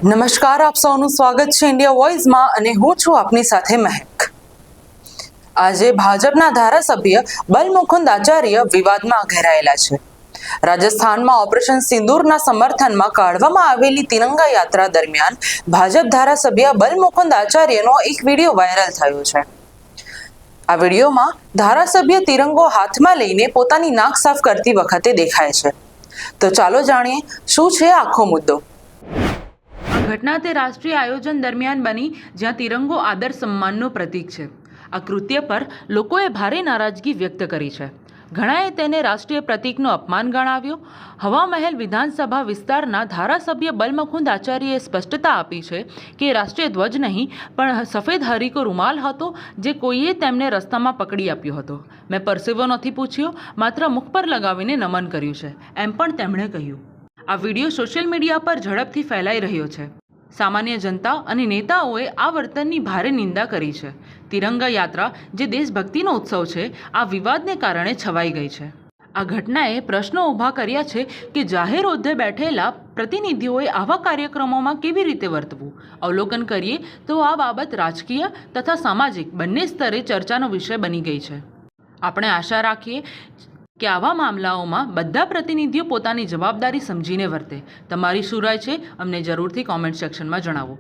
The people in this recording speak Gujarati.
નમસ્કાર, આપ સૌનું સ્વાગત છે ઇન્ડિયા વોઇસમાં અને હું છું આપની સાથે મહેક। આજે ભાજપના ધારાસભ્ય બલમુકુંદ આચાર્ય વિવાદમાં ઘેરાયેલા છે। રાજસ્થાનમાં ઓપરેશન સિંદૂરના સમર્થનમાં કાઢવામાં આવેલી તિરંગા યાત્રા દરમિયાન ભાજપ ધારાસભ્ય બલમુકુંદ આચાર્યનો એક વિડીયો વાયરલ થયો છે। આ વિડીયોમાં ધારાસભ્ય તિરંગો હાથમાં લઈને પોતાની નાક સાફ કરતી વખતે દેખાય છે। તો ચાલો જાણીએ શું છે આખો મુદ્દો। ઘટના તે રાષ્ટ્રીય આયોજન દરમિયાન બની જ્યાં તિરંગો આદર સન્માનનું પ્રતીક છે। આ કૃત્ય પર લોકોએ ભારે નારાજગી વ્યક્ત કરી છે। ઘણાએ તેને રાષ્ટ્રીય પ્રતીકનું અપમાન ગણાવ્યો। હવા મહેલ વિધાનસભા વિસ્તારના ધારાસભ્ય બલમુકુંદ આચાર્યએ સ્પષ્ટતા આપી છે કે રાષ્ટ્રીય ધ્વજ નહીં પણ સફેદ હરીકો રૂમાલ હતો જે કોઈએ તેમને રસ્તામાં પકડી આપ્યો હતો। મેં પરસેવો નથી પૂછ્યો, માત્ર મુખ પર લગાવીને નમન કર્યું છે, એમ પણ તેમણે કહ્યું। આ વિડીયો સોશિયલ મીડિયા પર ઝડપથી ફેલાઈ રહ્યો છે। સામાન્ય જનતા અને નેતાઓએ આ વર્તનની ભારે નિંદા કરી છે। તિરંગા યાત્રા જે દેશભક્તિનો ઉત્સવ છે, આ વિવાદને કારણે છવાઈ ગઈ છે। આ ઘટનાએ પ્રશ્નો ઊભા કર્યા છે કે જાહેર હોદ્દે બેઠેલા પ્રતિનિધિઓએ આવા કાર્યક્રમોમાં કેવી રીતે વર્તવું। અવલોકન કરીએ તો આ બાબત રાજકીય તથા સામાજિક બંને સ્તરે ચર્ચાનો વિષય બની ગઈ છે। આપણે આશા રાખીએ કે આવા મામલાઓમાં બધા પ્રતિનિધિઓ પોતાની જવાબદારી સમજીને વર્તે। તમારી શું રાય છે અમને જરૂરથી કોમેન્ટ સેક્શનમાં જણાવો।